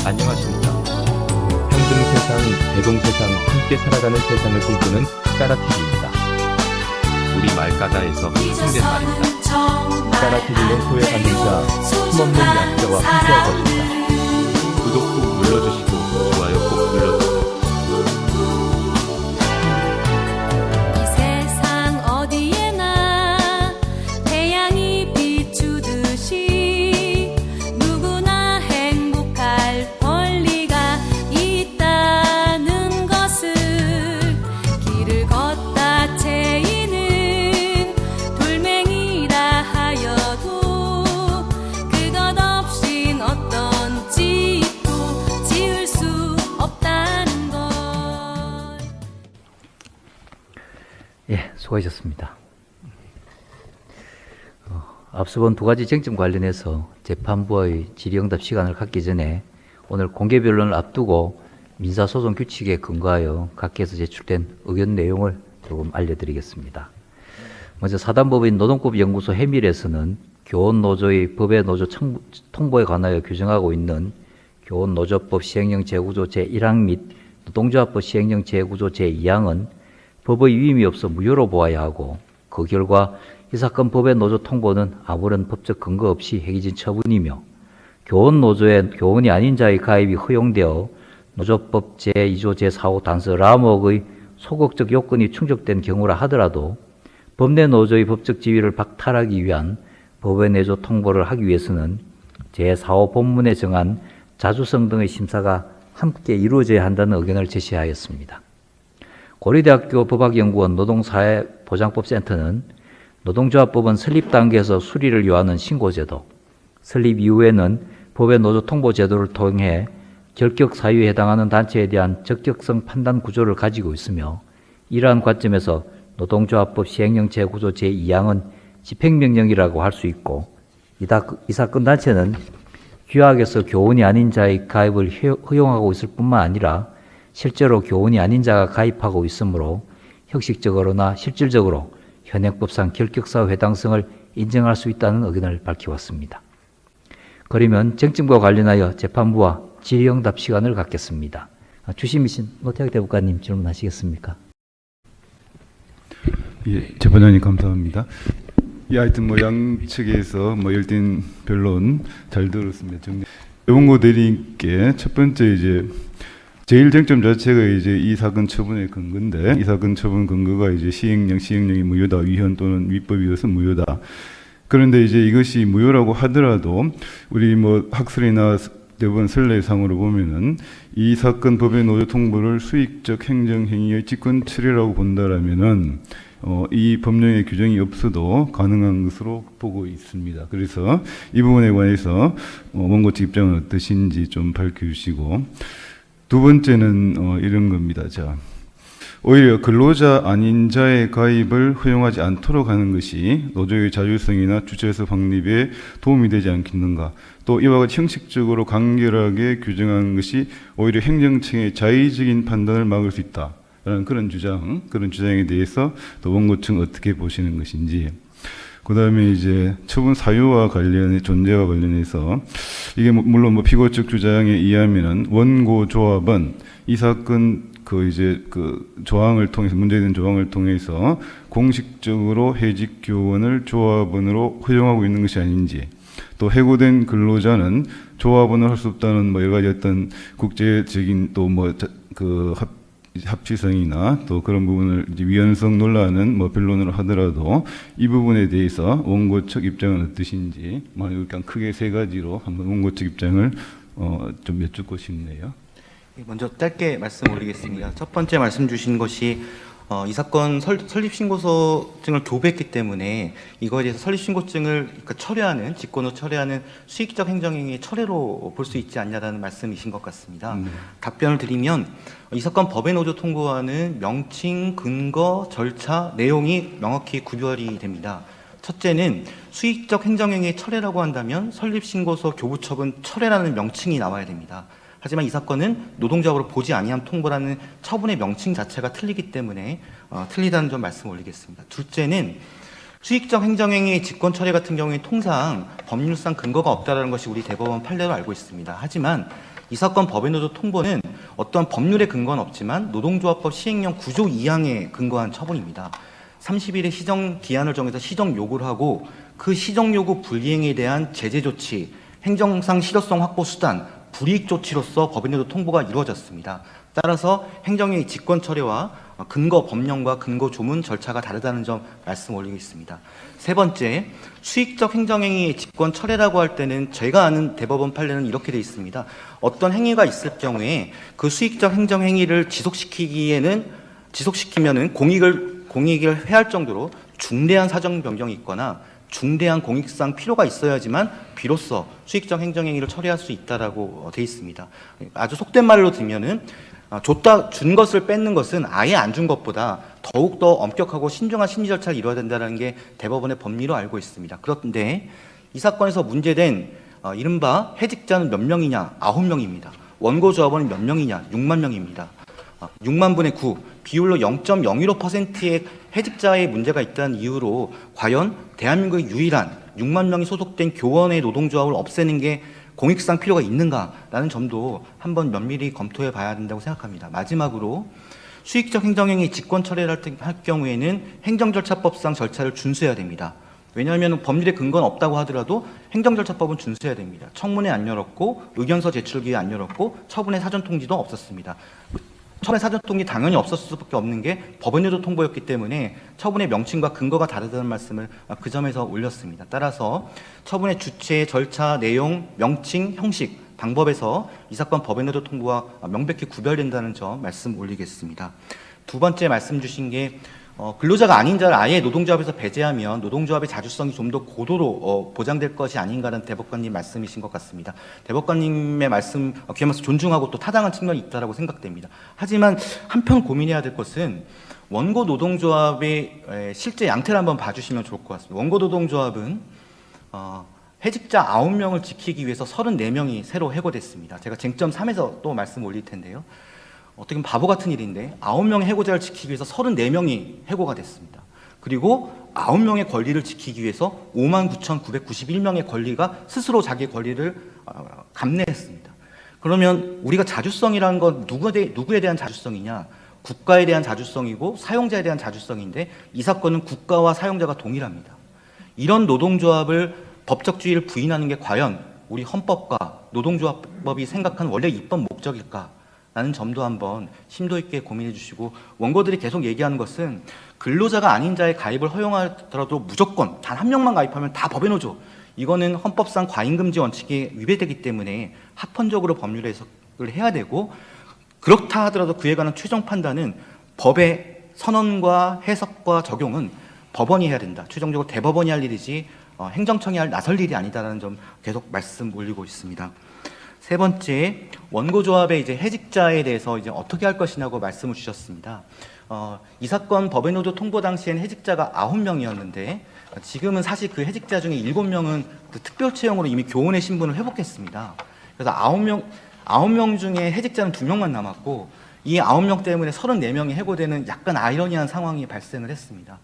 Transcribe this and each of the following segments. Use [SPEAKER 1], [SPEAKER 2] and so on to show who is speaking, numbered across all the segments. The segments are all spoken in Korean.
[SPEAKER 1] 안녕하십니까. 평등 세상, 대동 세상, 함께 살아가는 세상을 꿈꾸는 까라TV입니다. 우리 말까다에서 생긴 말입니다. 까라TV는 소외받는 자, 힘없는 약자와 함께할 것입니다. 구독 꾹 눌러주시고 좋아요 꼭 눌러주세요.
[SPEAKER 2] 이 세상 어디에나 태양이 비추듯이 누구나 행복할 권리가 있다는 것을 길을 걷다 채이는 돌멩이라 하여도 그것 없인 어떤 집도 지을 수 없다는 것.
[SPEAKER 3] 예, 수고하셨습니다. 앞서 본 두 가지 쟁점 관련해서 재판부의 질의응답 시간을 갖기 전에 오늘 공개 변론을 앞두고 민사소송 규칙에 근거하여 각계에서 제출된 의견 내용을 조금 알려드리겠습니다. 먼저 사단법인 노동법연구소 해밀에서는 교원노조의 법의 노조 통보에 관하여 규정하고 있는 교원노조법 시행령 재구조 제1항 및 노동조합법 시행령 재구조 제2항은 법의 위임이 없어 무효로 보아야 하고, 그 결과 이 사건 법의 노조 통보는 아무런 법적 근거 없이 해기진 처분이며, 교원노조에 교원이 아닌 자의 가입이 허용되어 노조법 제2조 제4호 단서 라목의 소극적 요건이 충족된 경우라 하더라도 법 내 노조의 법적 지위를 박탈하기 위한 법의 내조 통보를 하기 위해서는 제4호 본문에 정한 자주성 등의 심사가 함께 이루어져야 한다는 의견을 제시하였습니다. 고려대학교 법학연구원 노동사회보장법센터는 노동조합법은 설립 단계에서 수리를 요하는 신고제도, 설립 이후에는 법의 노조 통보 제도를 통해 결격 사유에 해당하는 단체에 대한 적격성 판단 구조를 가지고 있으며, 이러한 관점에서 노동조합법 시행령 재구조 제2항은 집행명령이라고 할 수 있고, 이 사건 단체는 규약에서 교원이 아닌 자의 가입을 허용하고 있을 뿐만 아니라 실제로 교원이 아닌 자가 가입하고 있으므로 형식적으로나 실질적으로 현행법상 결격사유 해당성을 인정할 수 있다는 의견을 밝혀왔습니다. 그러면 쟁점과 관련하여 재판부와 질의응답 시간을 갖겠습니다. 주심이신 노태학 대법관님 질문하시겠습니까?
[SPEAKER 4] 예, 재판장님 감사합니다. 예, 하여튼 양측에서 열띤 변론 잘 들었습니다. 여봉고 대리인께 첫 번째 제일 쟁점 자체가 이 사건 처분의 근거인데, 이 사건 처분 근거가 시행령이 무효다, 위헌 또는 위법이어서 무효다. 그런데 이것이 무효라고 하더라도 우리 학설이나 대법원 선례상으로 보면은 이 사건 법의 노조 통보를 수익적 행정행위의 직권 처리라고 본다라면은 이 법령의 규정이 없어도 가능한 것으로 보고 있습니다. 그래서 이 부분에 관해서 원고 측 입장은 어떠신지 좀 밝혀주시고, 두 번째는 이런 겁니다. 자, 오히려 근로자 아닌 자의 가입을 허용하지 않도록 하는 것이 노조의 자율성이나 주체적 확립에 도움이 되지 않겠는가. 또 이와 같이 형식적으로 간결하게 규정한 것이 오히려 행정청의 자의적인 판단을 막을 수 있다. 라는 그런 주장에 대해서 또 원고 측은 어떻게 보시는 것인지. 그 다음에 처분 사유와 존재와 관련해서 이게 물론 피고 측 주장에 의하면은 원고 조합은 이 사건 조항을 통해서, 문제된 조항을 통해서 공식적으로 해직 교원을 조합원으로 허용하고 있는 것이 아닌지, 또 해고된 근로자는 조합원을 할 수 없다는 여러 가지 어떤 국제적인 또 합치성이나 또 그런 부분을 위헌성 논란은 변론을 하더라도 이 부분에 대해서 원고 측 입장은 어떠신지, 그냥 크게 세 가지로 한번 원고 측 입장을 좀 여쭙고 싶네요.
[SPEAKER 5] 먼저 짧게 말씀 올리겠습니다. 첫 번째 말씀 주신 것이 이 사건 설립신고서증을 교부했기 때문에 이거에 대해서 설립신고증을 철회하는, 직권으로 철회하는 수익적 행정행위의 철회로 볼 수 있지 않냐라는 말씀이신 것 같습니다. 답변을 드리면 이 사건 법의 노조 통보와는 명칭, 근거, 절차, 내용이 명확히 구별이 됩니다. 첫째는 수익적 행정행위의 철회라고 한다면 설립신고서 교부처분 철회라는 명칭이 나와야 됩니다. 하지만 이 사건은 노동조합으로 보지 아니함 통보라는 처분의 명칭 자체가 틀리기 때문에 틀리다는 점 말씀 올리겠습니다. 둘째는 수익적 행정행위의 직권 처리 같은 경우에 통상 법률상 근거가 없다는 것이 우리 대법원 판례로 알고 있습니다. 하지만 이 사건 법의 노조 통보는 어떠한 법률에 근거는 없지만 노동조합법 시행령 9조 2항에 근거한 처분입니다. 30일의 시정 기한을 정해서 시정 요구를 하고 그 시정 요구 불이행에 대한 제재 조치, 행정상 실효성 확보 수단, 불이익 조치로서 법의 노조 통보가 이루어졌습니다. 따라서 행정의 직권 철회와 근거 법령과 근거 조문 절차가 다르다는 점 말씀 올리겠습니다. 세 번째, 수익적 행정행위의 직권 철회라고 할 때는 제가 아는 대법원 판례는 이렇게 되어 있습니다. 어떤 행위가 있을 경우에 그 수익적 행정행위를 지속시키면은 공익을 해할 정도로 중대한 사정 변경이 있거나 중대한 공익상 필요가 있어야지만 비로소 수익적 행정행위를 처리할 수 있다라고 되어 있습니다. 아주 속된 말로 들면은 준 것을 뺏는 것은 아예 안 준 것보다 더욱더 엄격하고 신중한 심리 절차를 이루어야 된다는 게 대법원의 법리로 알고 있습니다. 그런데 이 사건에서 문제된 이른바 해직자는 몇 명이냐? 9명입니다. 원고 조합원은 몇 명이냐? 6만 명입니다. 6만 분의 9, 비율로 0.015%의 해직자의 문제가 있다는 이유로 과연 대한민국의 유일한 6만 명이 소속된 교원의 노동조합을 없애는 게 공익상 필요가 있는가라는 점도 한번 면밀히 검토해 봐야 된다고 생각합니다. 마지막으로 수익적 행정행위 직권 철회를 할 경우에는 행정절차법상 절차를 준수해야 됩니다. 왜냐하면 법률에 근거는 없다고 하더라도 행정절차법은 준수해야 됩니다. 청문회 안 열었고 의견서 제출 기회 안 열었고 처분의 사전 통지도 없었습니다. 처분의 사전 통지 당연히 없었을 수밖에 없는 게 법의 노조 통보였기 때문에 처분의 명칭과 근거가 다르다는 말씀을 그 점에서 올렸습니다. 따라서 처분의 주체, 절차, 내용, 명칭, 형식, 방법에서 이 사건 법의 노조 통보와 명백히 구별된다는 점 말씀 올리겠습니다. 두 번째 말씀 주신 게 근로자가 아닌 자를 아예 노동조합에서 배제하면 노동조합의 자주성이 좀 더 고도로 보장될 것이 아닌가라는 대법관님 말씀이신 것 같습니다. 대법관님의 말씀 귀한 말씀 존중하고 또 타당한 측면이 있다고 생각됩니다. 하지만 한편 고민해야 될 것은 원고 노동조합의 실제 양태를 한번 봐주시면 좋을 것 같습니다. 원고 노동조합은 해직자 9명을 지키기 위해서 34명이 새로 해고됐습니다. 제가 쟁점 3에서 또 말씀 올릴 텐데요. 어떻게 보면 바보 같은 일인데 9명의 해고자를 지키기 위해서 34명이 해고가 됐습니다. 그리고 9명의 권리를 지키기 위해서 59,991명의 권리가 스스로 자기의 권리를 감내했습니다. 그러면 우리가 자주성이라는 건 누구에 대한 자주성이냐? 국가에 대한 자주성이고 사용자에 대한 자주성인데 이 사건은 국가와 사용자가 동일합니다. 이런 노동조합을 법적주의를 부인하는 게 과연 우리 헌법과 노동조합법이 생각한 원래 입법 목적일까? 라는 점도 한번 심도 있게 고민해 주시고 원고들이 계속 얘기하는 것은 근로자가 아닌 자의 가입을 허용하더라도 무조건 단 한 명만 가입하면 다 법의 노조. 이거는 헌법상 과잉금지 원칙에 위배되기 때문에 합헌적으로 법률 해석을 해야 되고 그렇다 하더라도 그에 관한 최종 판단은 법의 선언과 해석과 적용은 법원이 해야 된다. 최종적으로 대법원이 할 일이지 행정청이 나설 일이 아니다라는 점 계속 말씀 올리고 있습니다. 세 번째, 원고조합의 이제 해직자에 대해서 이제 어떻게 할 것이냐고 말씀을 주셨습니다. 이 사건 법의 노조 통보 당시엔 해직자가 9명이었는데 지금은 사실 그 해직자 중에 7명은 그 특별 채용으로 이미 교원의 신분을 회복했습니다. 그래서 9명 중에 해직자는 2명만 남았고 이 9명 때문에 34명이 해고되는 약간 아이러니한 상황이 발생을 했습니다.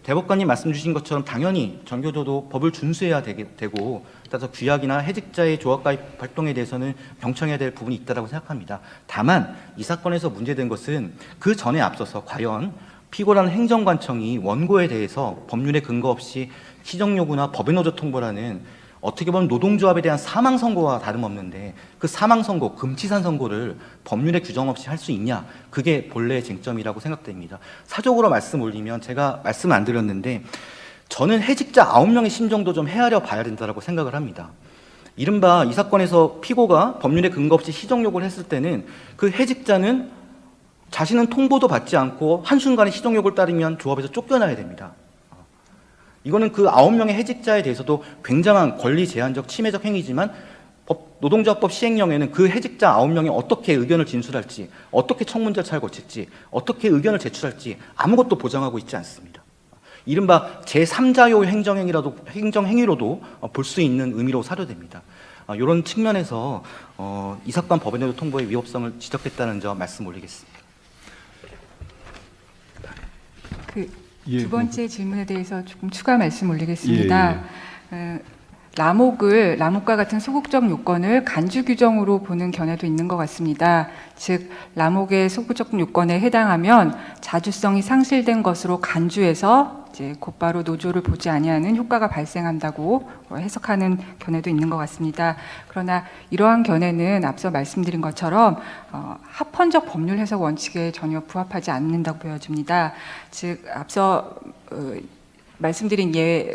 [SPEAKER 5] 대법관님 말씀 주신 것처럼 당연히 전교조도 법을 준수해야 되고 따라서 규약이나 해직자의 조합가입 활동에 대해서는 병청해야 될 부분이 있다고 생각합니다. 다만 이 사건에서 문제된 것은 그 전에 앞서서 과연 피고라는 행정관청이 원고에 대해서 법률에 근거 없이 시정요구나 법의 노조 통보라는 어떻게 보면 노동조합에 대한 사망 선고와 다름없는데 그 사망 선고, 금치산 선고를 법률에 규정 없이 할 수 있냐? 그게 본래의 쟁점이라고 생각됩니다. 사적으로 말씀 올리면 제가 말씀 안 드렸는데 저는 해직자 9명의 심정도 좀 헤아려 봐야 된다고 생각을 합니다. 이른바 이 사건에서 피고가 법률에 근거 없이 시정 요구를 했을 때는 그 해직자는 자신은 통보도 받지 않고 한순간에 시정 요구를 따르면 조합에서 쫓겨나야 됩니다. 이거는 그 9명의 해직자에 대해서도 굉장한 권리 제한적 침해적 행위지만 노동조합법 시행령에는 그 해직자 9명이 어떻게 의견을 진술할지, 어떻게 청문 절차를 거칠지, 어떻게 의견을 제출할지 아무것도 보장하고 있지 않습니다. 이른바 제3자요 행정행위로도 볼 수 있는 의미로 사료됩니다. 이런 측면에서 이 사건 법의 노조 통보의 위법성을 지적했다는 점 말씀 올리겠습니다.
[SPEAKER 6] 두 번째 질문에 대해서 조금 추가 말씀 올리겠습니다. 라목과 같은 소극적 요건을 간주 규정으로 보는 견해도 있는 것 같습니다. 즉, 라목의 소극적 요건에 해당하면 자주성이 상실된 것으로 간주해서 이제 곧바로 노조를 보지 아니하는 효과가 발생한다고 해석하는 견해도 있는 것 같습니다. 그러나 이러한 견해는 앞서 말씀드린 것처럼 합헌적 법률 해석 원칙에 전혀 부합하지 않는다고 보여집니다. 즉, 앞서 말씀드린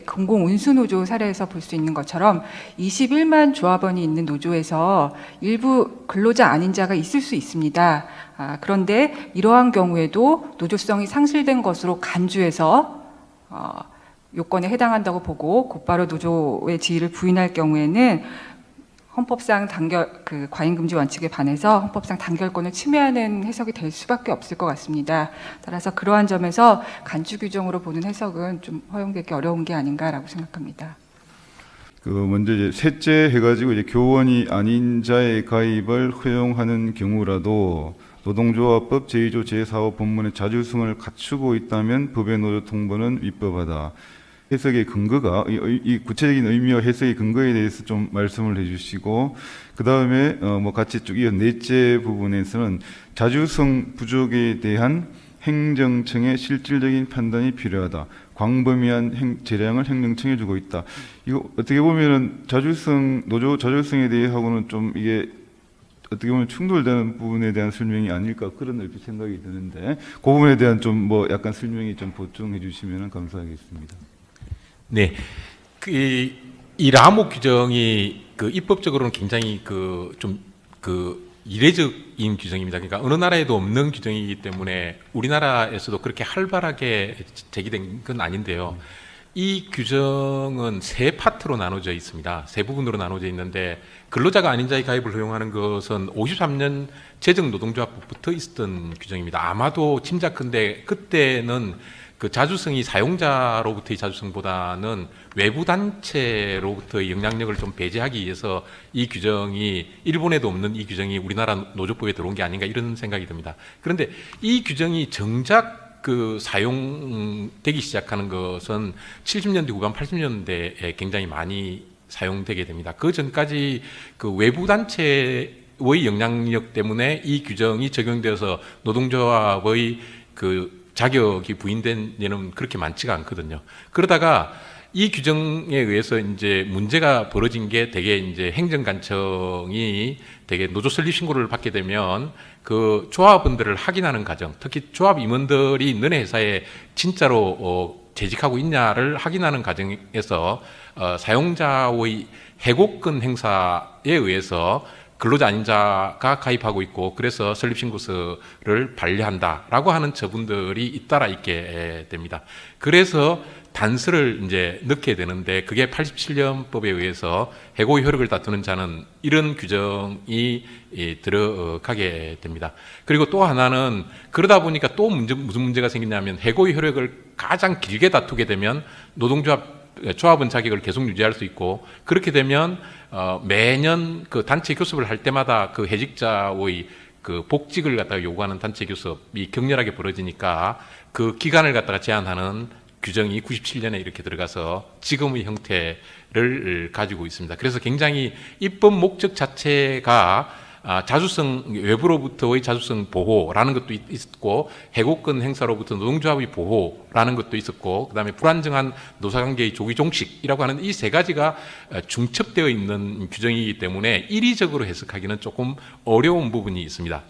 [SPEAKER 6] 공공운수노조 사례에서 볼 수 있는 것처럼 21만 조합원이 있는 노조에서 일부 근로자 아닌 자가 있을 수 있습니다. 그런데 이러한 경우에도 노조성이 상실된 것으로 간주해서 요건에 해당한다고 보고 곧바로 노조의 지위를 부인할 경우에는 헌법상 과잉금지 원칙에 반해서 헌법상 단결권을 침해하는 해석이 될 수밖에 없을 것 같습니다. 따라서 그러한 점에서 간주 규정으로 보는 해석은 좀 허용되기 어려운 게 아닌가라고 생각합니다.
[SPEAKER 4] 먼저 이제 셋째 해가지고 이제 교원이 아닌 자의 가입을 허용하는 경우라도 노동조합법 제2조 제4호 본문의 자주성을 갖추고 있다면 법의 노조 통보는 위법하다. 해석의 근거가 이 구체적인 의미와 해석의 근거에 대해서 좀 말씀을 해주시고 그 다음에 같이 쭉 이어 넷째 부분에서는 자주성 부족에 대한 행정청의 실질적인 판단이 필요하다. 광범위한 재량을 행정청에 주고 있다. 이거 어떻게 보면은 노조 자주성에 대해서는 좀 이게 어떻게 보면 충돌되는 부분에 대한 설명이 아닐까 그런 얼핏 생각이 드는데 그 부분에 대한 좀 약간 설명이 좀 보충해 주시면 감사하겠습니다.
[SPEAKER 7] 네, 이 라목 규정이 입법적으로는 굉장히 이례적인 규정입니다. 그러니까 어느 나라에도 없는 규정이기 때문에 우리나라에서도 그렇게 활발하게 제기된 건 아닌데요. 이 규정은 세 파트로 나눠져 있습니다. 세 부분으로 나눠져 있는데 근로자가 아닌 자의 가입을 허용하는 것은 53년 재정노동조합법부터 있었던 규정입니다. 아마도 짐작컨대 그때는 그 자주성이 사용자로부터의 자주성보다는 외부 단체로부터의 영향력을 좀 배제하기 위해서 이 규정이 일본에도 없는 이 규정이 우리나라 노조법에 들어온 게 아닌가 이런 생각이 듭니다. 그런데 이 규정이 정작 사용되기 시작하는 것은 70년대 후반 80년대에 굉장히 많이 사용되게 됩니다. 그 전까지 외부 단체의 영향력 때문에 이 규정이 적용되어서 노동조합의 자격이 부인된 예는 그렇게 많지가 않거든요. 그러다가 이 규정에 의해서 이제 문제가 벌어진 게 대개 이제 행정관청이 대개 노조 설립 신고를 받게 되면 그 조합원들을 확인하는 과정, 특히 조합 임원들이 너네 회사에 진짜로 재직하고 있냐를 확인하는 과정에서 사용자의 해고권 행사에 의해서 근로자 아닌 자가 가입하고 있고 그래서 설립신고서를 반려한다라고 하는 처분들이 잇따라 있게 됩니다. 그래서 단서를 이제 넣게 되는데 그게 87년법에 의해서 해고의 효력을 다투는 자는 이런 규정이 들어가게 됩니다. 그리고 또 하나는 그러다 보니까 또 무슨 문제가 생기냐면 해고의 효력을 가장 길게 다투게 되면 조합원 자격을 계속 유지할 수 있고 그렇게 되면 매년 그 단체 교섭을 할 때마다 그 해직자의 그 복직을 갖다가 요구하는 단체 교섭이 격렬하게 벌어지니까 그 기간을 갖다가 제한하는 규정이 97년에 이렇게 들어가서 지금의 형태를 가지고 있습니다. 그래서 굉장히 입법 목적 자체가 외부로부터의 자주성 보호라는 것도 있었고 해고권 행사로부터 노동조합의 보호라는 것도 있었고 그다음에 불안정한 노사관계의 조기 종식이라고 하는 이 세 가지가 중첩되어 있는 규정이기 때문에 인위적으로 해석하기는 조금 어려운 부분이 있습니다.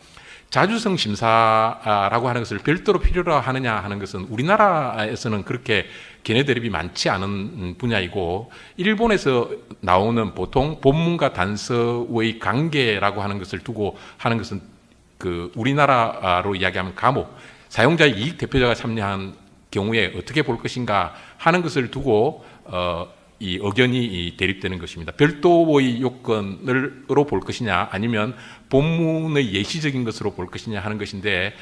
[SPEAKER 7] 자주성 심사라고 하는 것을 별도로 필요로 하느냐 하는 것은 우리나라에서는 그렇게 견해 대립이 많지 않은 분야이고 일본에서 나오는 보통 본문과 단서의 관계라고 하는 것을 두고 하는 것은 우리나라로 이야기하면 감옥, 사용자의 이익 대표자가 참여한 경우에 어떻게 볼 것인가 하는 것을 두고 이 의견이 대립되는 것입니다. 별도의 요건으로 볼 것이냐 아니면 본문의 예시적인 것으로 볼 것이냐 하는 것인데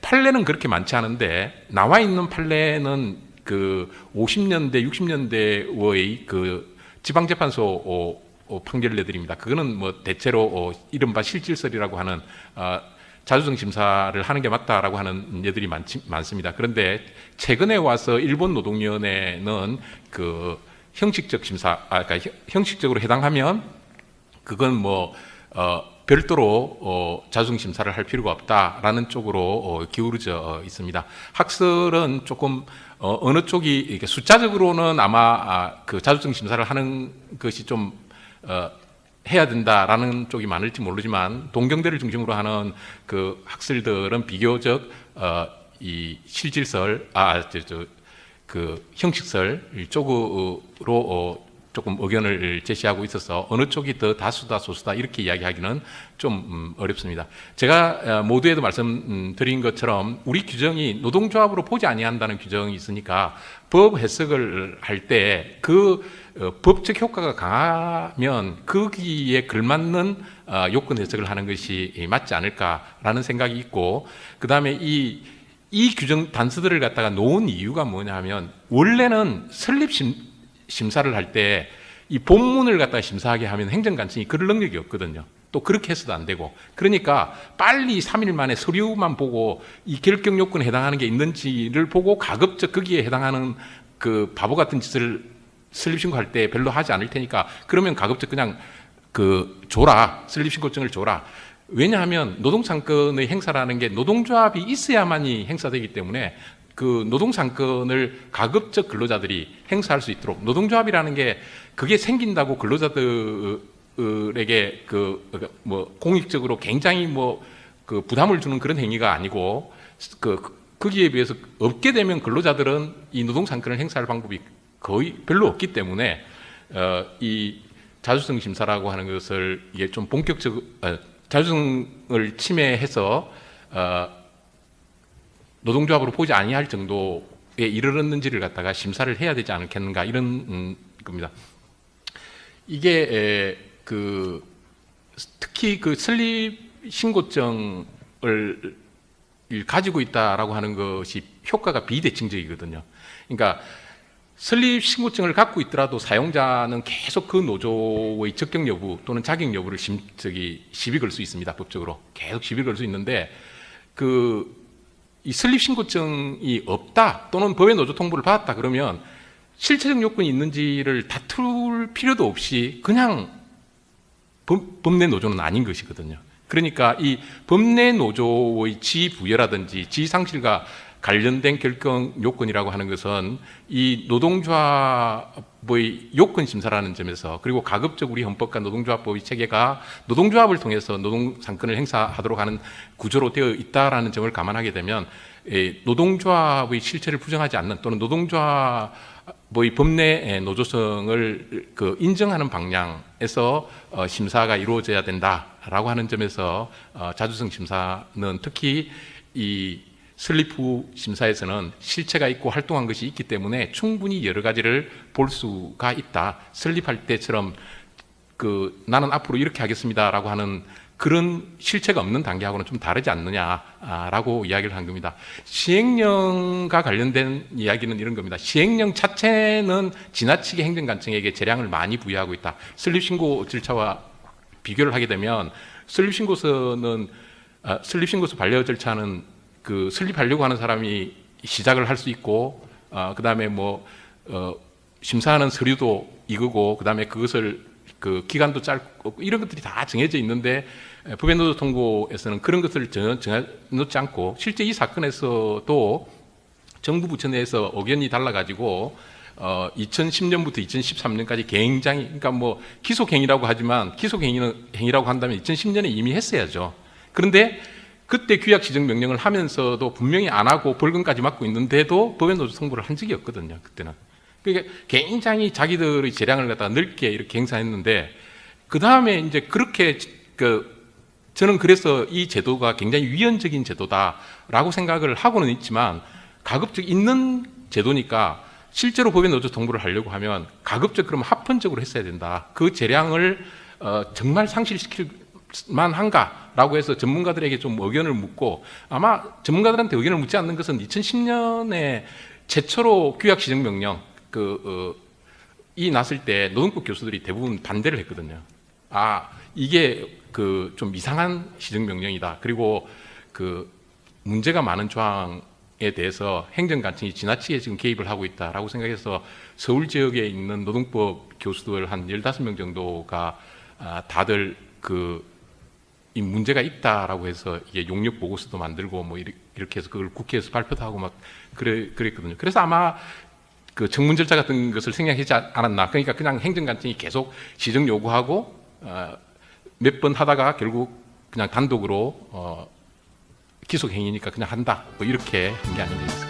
[SPEAKER 7] 판례는 그렇게 많지 않은데 나와 있는 판례는 50년대 60년대의 지방재판소 판결례들입니다. 그거는 대체로 이른바 실질설이라고 하는 자주성 심사를 하는 게 맞다라고 하는 예들이 많습니다. 그런데 최근에 와서 일본 노동위원회는 형식적 심사, 그러니까 형식적으로 해당하면 그건 뭐 별도로 자중 심사를 할 필요가 없다라는 쪽으로 기울어져 있습니다. 학설은 조금 어느 쪽이 이렇게 숫자적으로는 아마 그 자주성 심사를 하는 것이 좀 해야 된다라는 쪽이 많을지 모르지만 동경대를 중심으로 하는 그 학설들은 비교적 이 실질설, 그 형식설 쪽으로 조금 의견을 제시하고 있어서 어느 쪽이 더 다수다 소수다 이렇게 이야기하기는 좀 어렵습니다. 제가 모두에도 말씀드린 것처럼 우리 규정이 노동조합으로 보지 아니한다는 규정이 있으니까 법 해석을 할 때 그 법적 효과가 강하면 거기에 걸맞는 요건 해석을 하는 것이 맞지 않을까라는 생각이 있고, 그 다음에 이 규정 단서들을 갖다가 놓은 이유가 뭐냐 하면 원래는 설립 심사를 할 때 이 본문을 갖다가 심사하게 하면 행정관청이 그럴 능력이 없거든요. 또 그렇게 해서도 안 되고, 그러니까 빨리 3일 만에 서류만 보고 이 결격 요건에 해당하는 게 있는지를 보고 가급적 거기에 해당하는 그 바보 같은 짓을 설립신고할 때 별로 하지 않을 테니까 그러면 가급적 그냥 그 줘라, 설립신고증을 줘라. 왜냐하면 노동상권의 행사라는 게 노동조합이 있어야만이 행사되기 때문에 그 노동상권을 가급적 근로자들이 행사할 수 있도록, 노동조합이라는 게 그게 생긴다고 근로자들에게 그 뭐 공익적으로 굉장히 뭐 그 부담을 주는 그런 행위가 아니고, 거기에 비해서 없게 되면 근로자들은 이 노동상권을 행사할 방법이 거의 별로 없기 때문에 이 자주성 심사라고 하는 것을 이게 좀 자주성을 침해해서 노동조합으로 보지 아니할 정도에 이르렀는지를 갖다가 심사를 해야 되지 않겠는가, 이런 겁니다. 이게 특히 그 설립 신고증을 가지고 있다라고 하는 것이 효과가 비대칭적이거든요. 그러니까 설립 신고증을 갖고 있더라도 사용자는 계속 그 노조의 적격 여부 또는 자격 여부를 시비 걸 수 있습니다. 법적으로 계속 시비 걸 수 있는데, 이 설립 신고증이 없다 또는 법의 노조 통보를 받았다 그러면 실체적 요건이 있는지를 다툴 필요도 없이 그냥 법내 노조는 아닌 것이거든요. 그러니까 이 법내 노조의 지부여라든지 지상실과 관련된 결격 요건이라고 하는 것은 이 노동조합의 요건 심사라는 점에서, 그리고 가급적 우리 헌법과 노동조합법의 체계가 노동조합을 통해서 노동상권을 행사하도록 하는 구조로 되어 있다라는 점을 감안하게 되면 노동조합의 실체를 부정하지 않는 또는 노동조합의 법내 노조성을 인정하는 방향에서 심사가 이루어져야 된다라고 하는 점에서 자주성 심사는 특히 이 설립 후 심사에서는 실체가 있고 활동한 것이 있기 때문에 충분히 여러 가지를 볼 수가 있다. 설립할 때처럼 나는 앞으로 이렇게 하겠습니다라고 하는 그런 실체가 없는 단계하고는 좀 다르지 않느냐라고 이야기를 한 겁니다. 시행령과 관련된 이야기는 이런 겁니다. 시행령 자체는 지나치게 행정관청에게 재량을 많이 부여하고 있다. 설립신고 절차와 비교를 하게 되면 설립신고서 반려 절차는 설립하려고 하는 사람이 시작을 할 수 있고, 그 다음에 심사하는 서류도 이거고, 그 다음에 그것을 기간도 짧고 이런 것들이 다 정해져 있는데, 법의 노조 통보에서는 그런 것을 정해놓지 않고, 실제 이 사건에서도 정부 부처 내에서 의견이 달라가지고 2010년부터 2013년까지 굉장히, 그러니까 기속행위라고 하지만 기속행위라고 한다면 2010년에 이미 했어야죠. 그런데 그때 규약 지정 명령을 하면서도 분명히 안 하고 벌금까지 맞고 있는데도 법의 노조 통보를 한 적이 없거든요. 그때는. 그러니까 굉장히 자기들의 재량을 갖다가 넓게 이렇게 행사했는데, 그 다음에 이제 그렇게 저는 그래서 이 제도가 굉장히 위헌적인 제도다라고 생각을 하고는 있지만, 가급적 있는 제도니까 실제로 법의 노조 통보를 하려고 하면 가급적 그러면 합헌적으로 했어야 된다. 그 재량을 정말 상실시킬 만한가라고 해서 전문가들에게 좀 의견을 묻고, 아마 전문가들한테 의견을 묻지 않는 것은 2010년에 최초로 규약 시정 명령 이 났을 때 노동법 교수들이 대부분 반대를 했거든요. 이게 좀 이상한 시정 명령이다. 그리고 문제가 많은 조항 대해서 행정관청이 지나치게 지금 개입을 하고 있다라고 생각해서 서울 지역에 있는 노동법 교수들 한 15명 정도가 다들 이 문제가 있다라고 해서 이게 용역 보고서도 만들고 뭐 이렇게 해서 그걸 국회에서 발표도 하고 막 그랬거든요. 그래서 아마 그 청문 절차 같은 것을 생략하지 않았나. 그러니까 그냥 행정관청이 계속 시정 요구하고 몇 번 하다가 결국 그냥 단독으로 기속 행위니까 그냥 한다. 뭐 이렇게 한 게 아닌가 싶습니다.